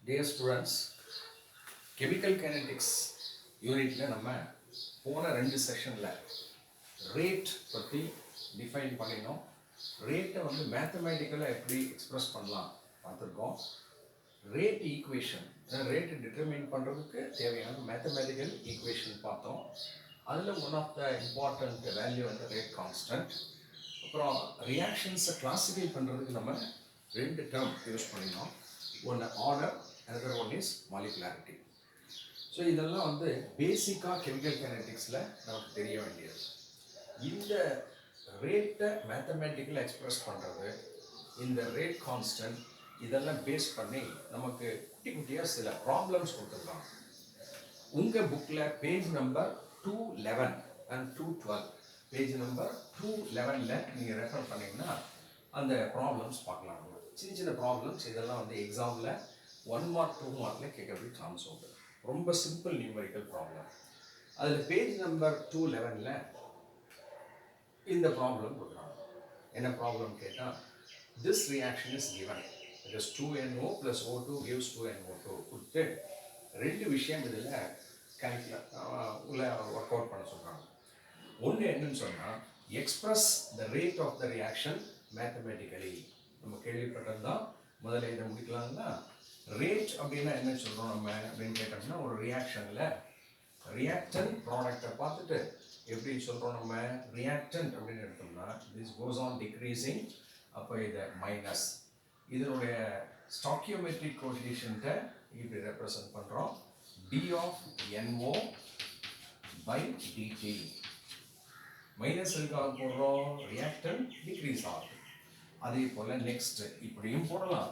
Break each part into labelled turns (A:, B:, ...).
A: Dear students, chemical kinetics யூனிட்ல நம்ம போன 2 செஷன்ல ரேட் பற்றி டிஃபைன் பண்ணினோம். ரேட்டை வந்து மேத்தமேட்டிக்கலாக எப்படி எக்ஸ்பிரஸ் பண்ணலாம் பார்த்துருக்கோம். ரேட் ஈக்குவேஷன், ரேட்டை டிட்டர்மைன் பண்ணுறதுக்கு தேவையான மேத்தமேட்டிக்கல் ஈக்குவேஷன் பார்த்தோம். அதில் one of the important value வந்து ரேட் கான்ஸ்டன்ட். அப்புறம் ரியாக்ஷன்ஸை கிளாஸிஃபை பண்ணுறதுக்கு நம்ம 2 டேர்ம் யூஸ் பண்ணினோம். ஒன்று order, another one is molecularity. So இதெல்லாம் வந்து பேசிக்காக கெமிக்கல் கைனடிக்ஸில் நமக்கு தெரிய வேண்டியது. இந்த ரேட்டை மேத்தமேட்டிக்கலாக எக்ஸ்பிரஸ் பண்ணுறது, இந்த ரேட் கான்ஸ்டன்ட், இதெல்லாம் பேஸ் பண்ணி நமக்கு குட்டி குட்டியாக சில ப்ராப்ளம்ஸ் கொடுத்துருக்காங்க. உங்கள் புக்கில் page number 211 and 212, page number 211 நீங்கள் ரெஃபர் பண்ணிங்கன்னா அந்த ப்ராப்ளம்ஸ் பார்க்கலாம். சின்ன சின்ன ப்ராப்ளம்ஸ் இதெல்லாம் வந்து எக்ஸாமில் 1 மார்க் 2 மார்க்கில் கேட்கறதுக்கு சான்ஸ் உண்டு. ரொம்ப சிம்பிள் நியூமரிக்கல் ப்ராப்ளம். அதில் பேஜ் நம்பர் 211 இந்த ப்ராப்ளம் கொடுக்குறாங்க. என்ன ப்ராப்ளம் கேட்டால், this reaction is given, it is 2NO plus O2 gives 2NO2 கொடுத்து 2 விஷயம் இதில் உள்ள ஒர்க் அவுட் பண்ண சொல்கிறாங்க. ஒன்று என்னன்னு சொன்னால், express the rate of the reaction mathematically. நம்ம கேள்விப்பட்டது தான். முதல்ல இதை முடிக்கலாம்னா, ரேட் அப்படின்னா என்ன சொல்கிறோம் நம்ம அப்படின்னு கேட்டோம்னா, ஒரு ரியாக்ஷனில் ரியாக்டன்ட் ப்ராடக்டை பார்த்துட்டு எப்படி சொல்கிறோம் நம்ம, ரியாக்டன்ட் அப்படின்னு எடுத்தோம்னா திஸ் கோஸ் ஆன் டிக்ரீசிங், அப்போ இதை மைனஸ், இதனுடைய ஸ்டாக்கியோமெட்ரிக் கோஎஃபிஷியன்ட்டை இப்படி ரெப்ரசன்ட் பண்ணுறோம், d of NO by dt. Minus எதுக்காக போடுறோம், ரியாக்டன்ட் டிக்ரீஸ் ஆகுது. அதே போல் நெக்ஸ்ட் இப்படியும் போடலாம்.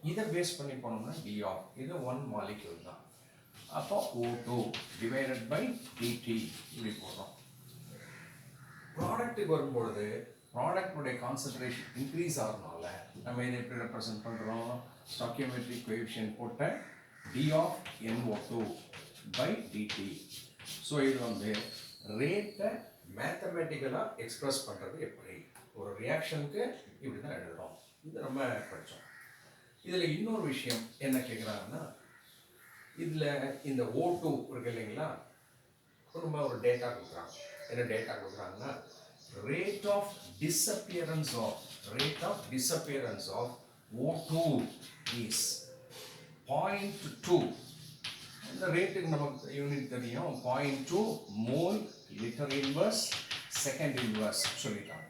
A: இதை பேஸ் பண்ணி போனோம்னா டி ஆஃப், இது 1 மாலிக்யூல் தான், அப்போ O2 டிவைடட் பை dt இப்படி போடுறோம். ப்ராடக்ட்டுக்கு வரும்பொழுது ப்ராடக்டுடைய கான்சன்ட்ரேஷன் இன்க்ரீஸ் ஆகிறதுனால நம்ம இதை எப்படி ரெப்ரசன்ட் பண்ணுறோம், ஸ்டாக்கியோமெட்ரிக் கோஎஃபிஷியன்ட் போட்ட d of NO2 by dt. So இது வந்து ரேட்டை மேத்தமேட்டிக்கலாக எக்ஸ்பிரஸ் பண்ணுறது எப்படி, ஒரு ரியாக்ஷனுக்கு இப்படி தான் எழுதுகிறோம். இது நம்ம படித்தோம். இதில் இன்னொரு விஷயம் என்ன கேட்குறாங்கன்னா, இதில் இந்த O2 இருக்கு இல்லைங்களா, ரொம்ப ஒரு டேட்டா கொடுக்குறாங்க. என்ன டேட்டா கொடுக்குறாங்கன்னா, rate of disappearance of O2 is 0.2. இந்த ரேட்டுக்கு நமக்கு யூனிட் தெரியும், 0.2 mole litre inverse second inverse சொல்லிட்டாங்க.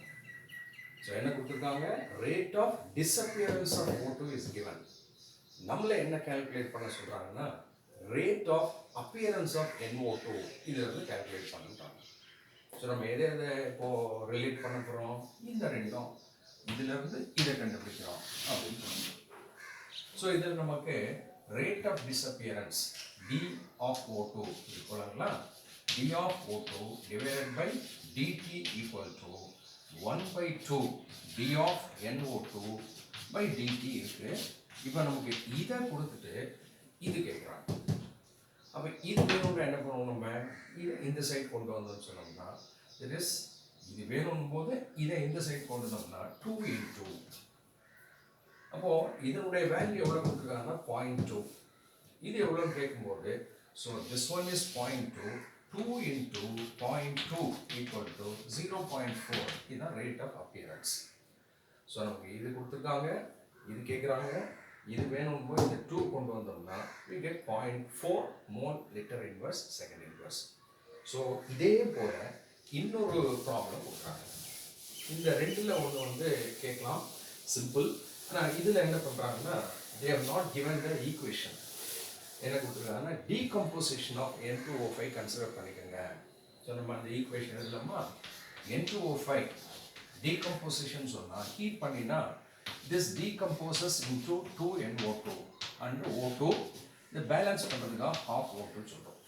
A: ஸோ என்ன கொடுத்துருக்காங்க, rate of disappearance of O2 is given. நம்மளை என்ன கால்குலேட் பண்ண சொல்கிறாங்கன்னா, rate of appearance of NO2 இதிலிருந்து கால்குலேட் பண்ணிட்டாங்க. ஸோ நம்ம எதை இப்போது ரிலேட் பண்ண போகிறோம், இந்த ரெண்டும் இதிலிருந்து இதை கண்டுபிடிக்கிறோம் அப்படின்னு சொல்லுவோம். ஸோ இதில் நமக்கு rate of disappearance D of O2 ஈக்குவலுங்களா, D of O2 divided by dt equal to 1/2 D of NO2 by dt இருக்கு. இப்போ நமக்கு இதை கொடுத்துட்டு இது கேட்குறாங்க. அப்போ இது வேணும்னா என்ன பண்ணுவோம், நம்ம இதை இந்த சைட் கொண்டு வந்தோம்னு சொன்னோம்னா, தட் இஸ் இது வேணும் போது இதை இந்த சைட் கொண்டு வந்தோம்னா 2 into, அப்போது இதனுடைய வேல்யூ எவ்வளோ கொடுத்துருக்காங்கன்னா 0.2. இது எவ்வளோன்னு கேட்கும்போது, so this one is 0.2, 2 into 0.2 equal to 0.4. இதுதான் ரேட் ஆஃப் அப்பியரன்ஸ். ஸோ நமக்கு இது கொடுத்துருக்காங்க, இது கேட்குறாங்க, இது வேணும் போது இந்த 2 கொண்டு வந்தோம்னா we get 0.4 mole litre inverse second inverse. So இதே போல் இன்னொரு ப்ராப்ளம் கொடுக்குறாங்க. இந்த ரெண்டில் ஒன்று வந்து கேட்கலாம், சிம்பிள். ஆனால் இதில் என்ன பண்ணுறாங்கன்னா, they have not given the equation. என்ன கொடுத்துருக்காங்கன்னா, டீகம்போசிஷன் ஆஃப் N2O5 கன்சிடர் பண்ணிக்கோங்க. ஸோ நம்ம அந்த ஈக்குவேஷன் எழுதலாமா, N2O5 டீகம்போசிஷன் சொன்னால் ஹீட் பண்ணினா this decomposes into 2NO2 and O2. இந்த பேலன்ஸ் பண்ணுறதுக்காக half O2 சொல்கிறோம்.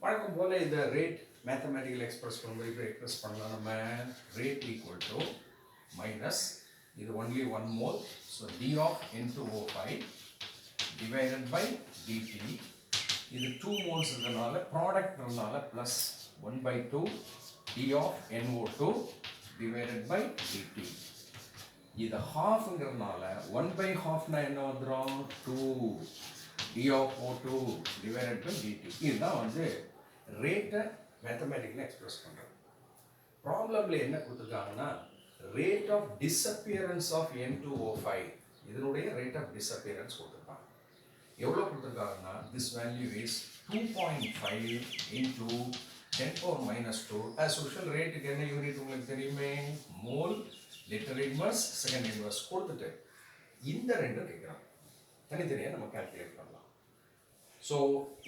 A: வழக்கம் போல் இந்த ரேட் மேத்தமேட்டிக்கல் எக்ஸ்பிரஸ் பண்ணும்போது இப்படி எக்ஸ்பிரஸ் பண்ணலாம் நம்ம, ரேட் ஈக்குவல் டு மைனஸ், இது only 1 mole, so D of N2O5 divided by dt. இது 2 மோல்ஸ் இருக்கிறதுனால ப்ராடக்ட்னால plus 1/2 D of NO2 divided by dt. இது ஹாஃப்ங்கிறதுனால 1/2 என்ன வந்துடும், 2. d of O2 divided by dt. இதுதான் வந்து ரேட்டை மேத்தமேட்டிக்கலாக எக்ஸ்பிரஸ் பண்ணுறோம். ப்ராப்ளம்ல என்ன கொடுத்துருக்காங்கன்னா rate of disappearance of N2O5 இதனுடைய ரேட் ஆஃப் டிஸ்அப்பியரன்ஸ் கொடுத்துருக்காங்க. எவ்வளோ கொடுத்துருக்காங்கன்னா this value is 2.5 into 10 power minus 2. as usual ரேட்டுக்கு என்ன யூனிட் உங்களுக்கு தெரியுமே, mole, litre inverse, second inverse கொடுத்துட்டு இந்த ரெண்டும் கேட்குறாங்க. தனித்தனியாக நம்ம கால்குலேட் பண்ணலாம். ஸோ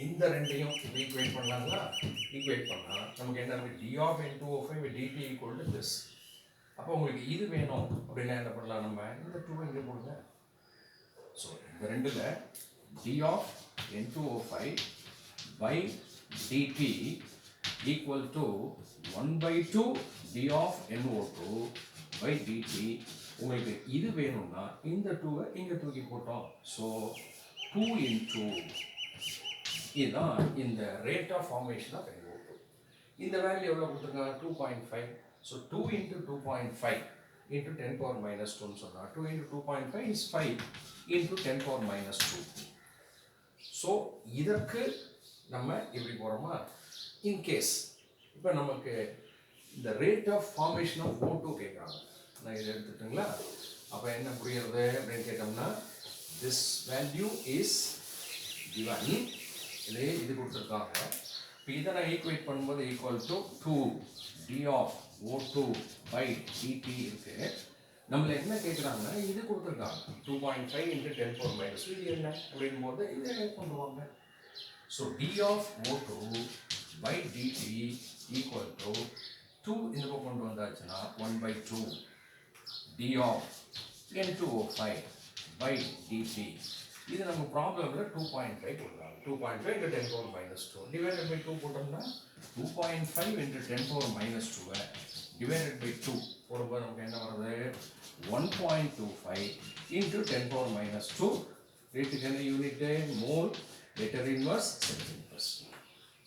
A: இந்த ரெண்டையும் ஈக்குவேட் பண்ணலாங்களா? ஈக்குவேட் பண்ணால் நமக்கு என்ன இருக்குது, d of N2O5 dt equal to this. அப்போ உங்களுக்கு இது வேணும் அப்படின்னா என்ன பண்ணலாம், நம்ம இந்த 2 இங்கே போடுங்க. ஸோ இந்த ரெண்டில் d of N2O5 by dt equal to 1/2 d of NO2 by dt. உங்களுக்கு இது வேணும்னா இந்த 2-வை இங்கே தூக்கி போட்டோம். ஸோ 2 into இதுதான் இந்த rate of formation of NO2. இந்த வேல்யூ எவ்வளோ கொடுத்துருக்காங்க, 2.5. So 2 into 2.5 into 10 power minus 2ன்னு சொன்னால் 2 into 2.5 is 5 into 10 power minus 2. So இதற்கு நம்ம எப்படி போகிறோமா, இன்கேஸ் இப்போ நமக்கு இந்த rate of formation of O2 கேட்குறாங்க. நான் இதை எடுத்துட்டுங்களா, அப்போ என்ன புரியுறது அப்படின்னு கேட்டோம்னா திஸ் வேல்யூ இஸ் given, இது கொடுத்துருக்காங்க. இப்போ இதை நான் ஈக்குவேட் பண்ணும்போது equal to 2 d of O2 by dt இருக்கு. நம்மள என்ன கேட்குறாங்கன்னா இது கொடுத்துருக்காங்க 2.5 into 10 power minus 2. இது என்ன அப்படின் போது இதை கொண்டு வாங்க. So d of O2 by dt equal to 2 இந்த பக்கம் கொண்டு வந்தாச்சுன்னா 1/2 d of N2O5 by dt. இது நம்ம ப்ராப்ளமில் 2.5 கொடுக்குறாங்க. 2.5 into 10 power minus 2 divided by 2 போட்டோம்னா 2.5 into 10 power minus 2 divided by 2 போடும்போது நமக்கு என்ன வருது, 1.25 into 10 power minus 2. ரேட்டுக்கு என்ன unit, mole, litre inverse, second inverse.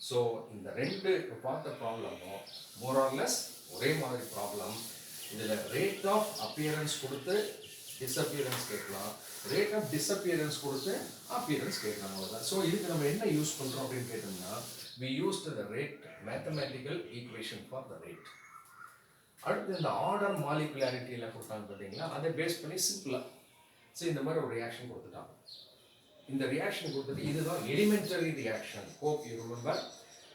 A: So இந்த ரெண்டு பார்த்த ப்ராப்ளமும் மோர் ஆர் லெஸ் ஒரே மாதிரி ப்ராப்ளம். இதில் ரேட் ஆஃப் அப்பியரன்ஸ் கொடுத்து டிஸ்அப்பியரன்ஸ் கேட்கலாம், ரேட் ஆஃப் டிஸ்அப்பியரன்ஸ் கொடுத்து அப்பியரன்ஸ் கேட்கலாம், அவ்வளோதான். ஸோ இதுக்கு நம்ம என்ன யூஸ் பண்ணுறோம் அப்படின்னு கேட்டோம்னா we used the rate mathematical equation for the rate. அடுத்து இந்த ஆர்டர் மாலிகுலாரிட்டியில் கொடுத்தாங்க பார்த்தீங்களா, அதை பேஸ் பண்ணி சிம்பிளாக ஸோ இந்த மாதிரி ஒரு ரியாக்ஷன் கொடுத்துட்டாங்க. இந்த ரியாக்ஷன் கொடுத்துட்டு இதுதான் elementary reaction. Hope you remember,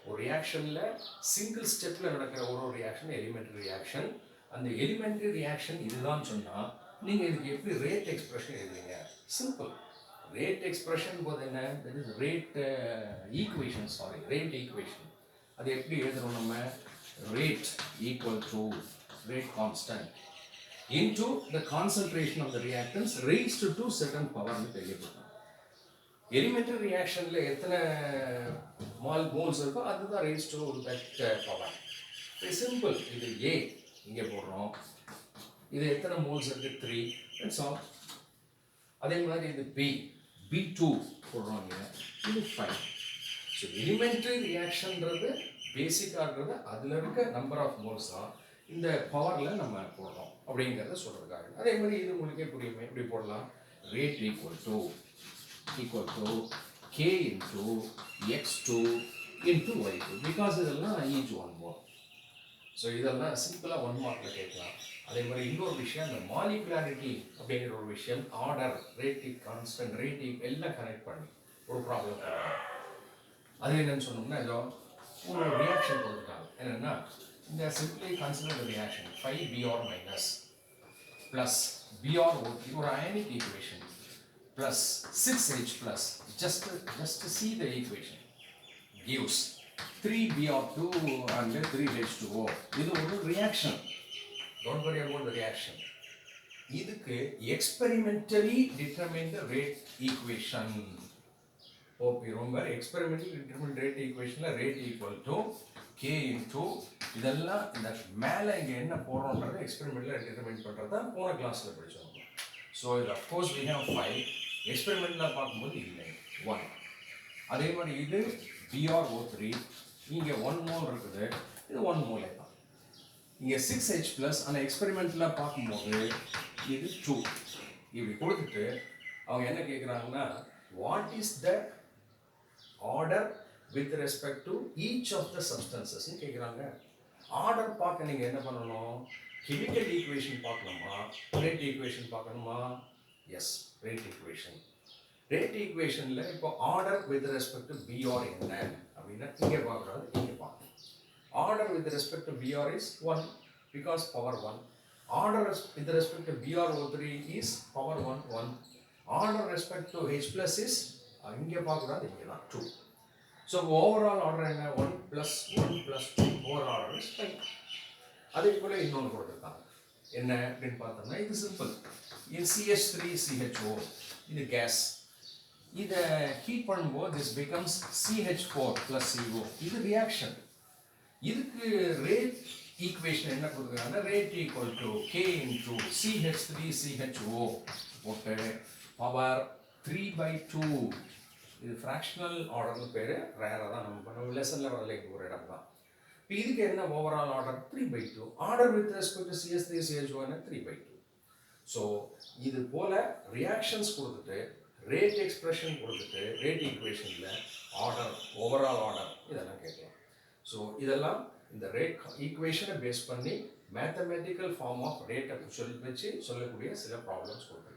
A: ஒரு ரியாக்ஷனில் சிங்கிள் ஸ்டெப்பில் நடக்கிற ஒரு ரியாக்ஷன் எலிமெண்டரி ரியாக்ஷன். அந்த எலிமெண்டரி ரியாக்ஷன் இதுதான் சொன்னால் நீங்கள் இதுக்கு எப்படி ரேட் எக்ஸ்பிரஷன் எழுதுவீங்க, சிம்பிள். ரேட் எக்ஸ்பிரஷன் போது என்ன, that is rate equation, rate equation. அது எப்படி எழுதுறோம் நம்ம, rate equal to rate constant into the concentration of the reactants raised to certain power னு தெரியப்படுத்தும். எலிமெண்டரி ரியாக்ஷனில் எத்தனை மோல்ஸ் இருக்கோ அதுதான் raised to that power. இது சிம்பிள். இது A இங்கே போடுறோம், இது எத்தனை மோல்ஸ் இருக்குது, 3. That's all. அதே மாதிரி இது B2 போடுறோம், இது 5. ஸோ எலிமெண்டரி ரியாக்ஷன்றது பேசிக்காக இருக்கிறது அதில் இருக்க நம்பர் ஆஃப் மோல்ஸ் தான் இந்த பவரில் நம்ம போடுறோம் அப்படிங்கிறத சொல்கிறதுக்காக. அதே மாதிரி இது உங்களுக்கே புரியுமே, இப்படி போடலாம், rate equal to K into X2 into Y2 because இதெல்லாம் ஈச் 1 மோல். ஸோ இதெல்லாம் சிம்பிளாக 1 மார்க்கில் கேட்கலாம். அதே மாதிரி இன்னொரு விஷயம், இந்த மாலிகுலாரிட்டி அப்படிங்கிற ஒரு விஷயம், ஆர்டர், ரேட்டிவ் கான்ஸ்டன்ட், ரேட்டிவ் எல்லாம் கனெக்ட் பண்ணி ஒரு ப்ராப்ளம். அது என்னன்னு சொன்னோம்னா ஏதோ ஒரு ரியாக்ஷன் கொடுத்துட்டாங்க. என்னென்னா இந்த simply consider the reaction 5Br minus plus BrO3 or ionic equation plus 6H plus just see the equation gives 3Br2 and 3H2O. இது ஒரு reaction, don't worry about the reaction. இதுக்கு experimentally determine the rate equation. Hope you remember, experimentally determine rate equation rate equal to K into இதெல்லாம் இந்த மேலே இங்கே என்ன போடுறோன்றது எக்ஸ்பெரிமெண்ட்டில் determine பண்ணுறது தான் போன கிளாஸில் படித்தோம். ஸோ இது அஃப்கோர்ஸ் we have 5, எக்ஸ்பெரிமெண்ட்டில் பார்க்கும்போது இல்லை 1. அதே மாதிரி இது BrO3, இங்கே 1 மோல் இருக்குது, இது 1 மோலே தான். இங்கே 6H ப்ளஸ் அந்த எக்ஸ்பெரிமெண்ட்டில் பார்க்கும்போது இது 2. இப்படி கொடுத்துட்டு அவங்க என்ன கேட்குறாங்கன்னா what is the order with respect to each of the substances னு கேக்குறாங்க. ஆர்டர் பார்க்க நீங்க என்ன பண்ணணும்? கெமிக்கல் ஈக்குவேஷன் பார்க்கணுமா, ரேட் ஈக்குவேஷன் பார்க்கணுமா? Yes, rate equation. ரேட் ஈக்குவேஷன்ல இப்போ order with respect to PR என்ன அப்படின்னா இங்கே பார்க்கறது, இங்கே பார்க்கணும். Order with respect to PR is 1 because power 1. Order with respect to BrO3 is power 1 1. Order respect to H plus is இங்கே பார்க்கறது, இங்கே தான் 2. So overall order என்ன? 1 plus 1 plus 2. Overall order is 5. அதே போல இன்னொன்று கொடுத்துருக்காங்க. என்ன அப்படின்னு பார்த்தோம்னா இது சிம்பிள். இது CH3CHO, இது கேஸ். இதை ஹீட் பண்ணும்போது this becomes CH4 plus CO. இது ரியாக்ஷன். இதுக்கு ரேட் ஈக்குவேஷன் என்ன கொடுக்குறாங்கன்னா rate equal to K into CH3CHO போட்டு பவர் 3/2. இது ஃப்ராக்ஷனல் ஆர்டர்னு பேர். ரேராக தான் நம்ம பண்ணுவோம், லெசனில் வரல ஒரு இடம் தான். இப்போ இதுக்கு என்ன overall order 3/2. Order with respect to CH3CHO 3/2. So இது போல் ரியாக்ஷன்ஸ் கொடுத்துட்டு ரேட் எக்ஸ்பிரஷன் கொடுத்துட்டு ரேட் ஈக்குவேஷனில் ஆர்டர், ஓவரால் ஆர்டர் இதெல்லாம் கேட்கலாம். ஸோ இதெல்லாம் இந்த ரேட் ஈக்குவேஷனை பேஸ் பண்ணி மேத்தமெட்டிக்கல் ஃபார்ம் ஆஃப் ரேட்டை வச்சு சொல்லக்கூடிய சில ப்ராப்ளம்ஸ் கொடுக்குறேன்.